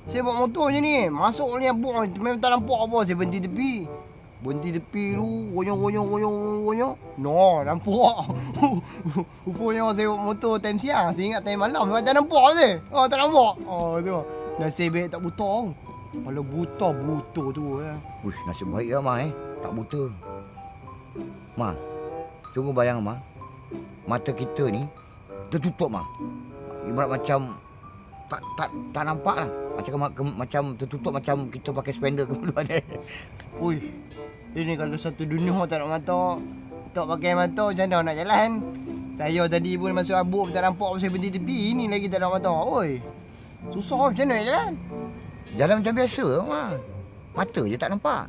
Saya bawa motor je ni. Masuk ni abuk memang tak nampak apa. Saya berhenti tepi. Berhenti tepi tu, gonyong. No, nampak. Rupanya saya bawa motor time siang. Saya ingat time malam. Memang tak nampak je. Oh, tak nampak. Oh, tu. Nasib baik tak buta. Kalau buta tu. Uish, nasib baik ya, Ma. Tak buta. Ma, cuba bayang, Ma. Mata kita ni tertutup, Ma. Ibarat macam tak nampak lah. Macam tertutup macam kita pakai spender ke mana. Ui, ini kalau satu dunia tak nak mata, tak pakai mata macam mana nak jalan? Saya tadi pun masuk abuk tak nampak saya berhenti tepi. Ini lagi tak nak mata. Oi, susah macam mana nak jalan? Jalan macam biasa, Ma. Mata je tak nampak.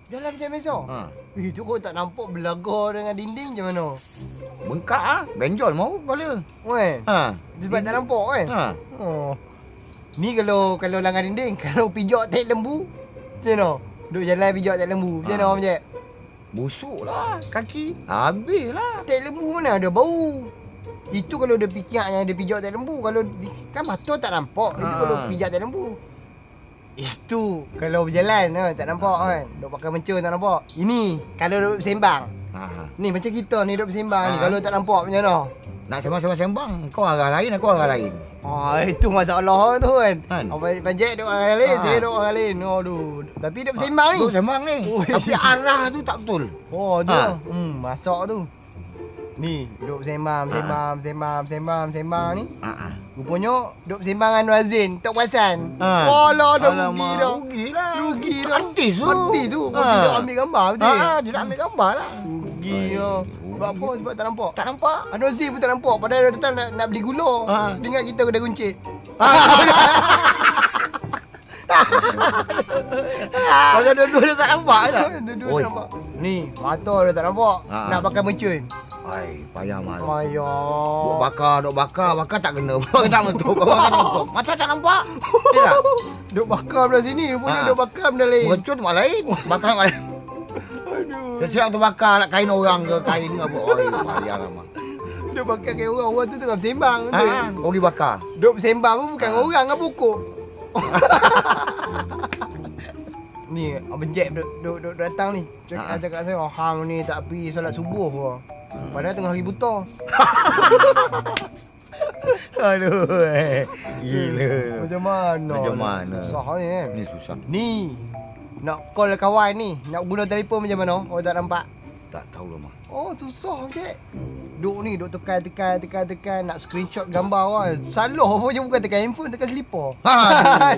Jalan macam biasa? Ha. Itu kau tak nampak belagar dengan dinding macam mana? Bengkak ah, benjol mau kepala. Kan? Ha. Sebab tak nampak kan? Ha. Oh. Ni kalau langgar dinding, kalau pijak tai lembu, macam mana? Duk jalan pijak tai lembu, macam mana Abang Jack? Busuklah kaki. Habislah. Tai lembu mana ada bau? Itu kalau dia pikir yang dia pijak tai lembu, kalau kan mata tak nampak. Itu kalau pijak tai lembu. Itu kalau berjalan tak nampak kan. Duk pakai mencun tak nampak. Ini kalau duk bersembang. Ha. Ni macam kita ni duk bersembang ni, kalau tak nampak macam mana? Nak sembang-sembang, kau arah lain, aku arah lain. Itu masalah tu kan. Kan? Abang Panjat duk arah lain, saya duk arah lain. Aduh. Tapi duk bersembang ni. Duk sembang ni. Oi. Tapi arah tu tak betul. Oh, tu. Ha. Masak tu. Ni, duk bersembang ni. Ha. Rupanya duk bersembang dengan Wazin, tak perasan. Ha. Alah, dah Alamak, rugilah. Rugi dah. Artis tu. Artis tu. Kau tidak ambil gambar betul. Dia nak ambil gambar lah. Rugi dah. Sebab apa? Sebab tak nampak. Tak nampak. Ada Wazin pun tak nampak. Padahal dia datang nak beli gula. Ha. Dia ingat kita kena runcit. Kalau dua-dua dia tak nampak tak? Dua-dua Oi. tak nampak. Ni, mata dia tak nampak. Ha. Nak pakai mencun. Ai, payah mal. Ayah. Duk bakar tak kena. Tak betul. Bakar tak nampak. Mata tak nampak. Ya tak? Duk bakar belah sini. Rupanya Ha. duk bakar benda lain. Mercun tempat lain. Bakar tempat lain. Aduh. Dia siap tu bakar nak kain orang ke kain ke apa. Oi, payahlah mal. Duk bakar kayak orang. Orang tu tengah bersembang. betul. Ha, pergi bakar. Duk bersembang pun bukan orang dengan pokok. Ni Abang Jack duk datang ni. Cakap saya, hang ni tak pergi solat subuh ke. Padahal tengah hari buta. Aduh. Gila. Macam mana? Macam mana? Susah ni kan. Ni susah. Ni nak call kawan ni, nak guna telefon macam mana? Oh tak nampak. Tak tahu lah mak. Oh susah Jack. Duk tekan nak screenshot gambar kan. Salah apa je bukan tekan handphone, tekan selipar. Ha.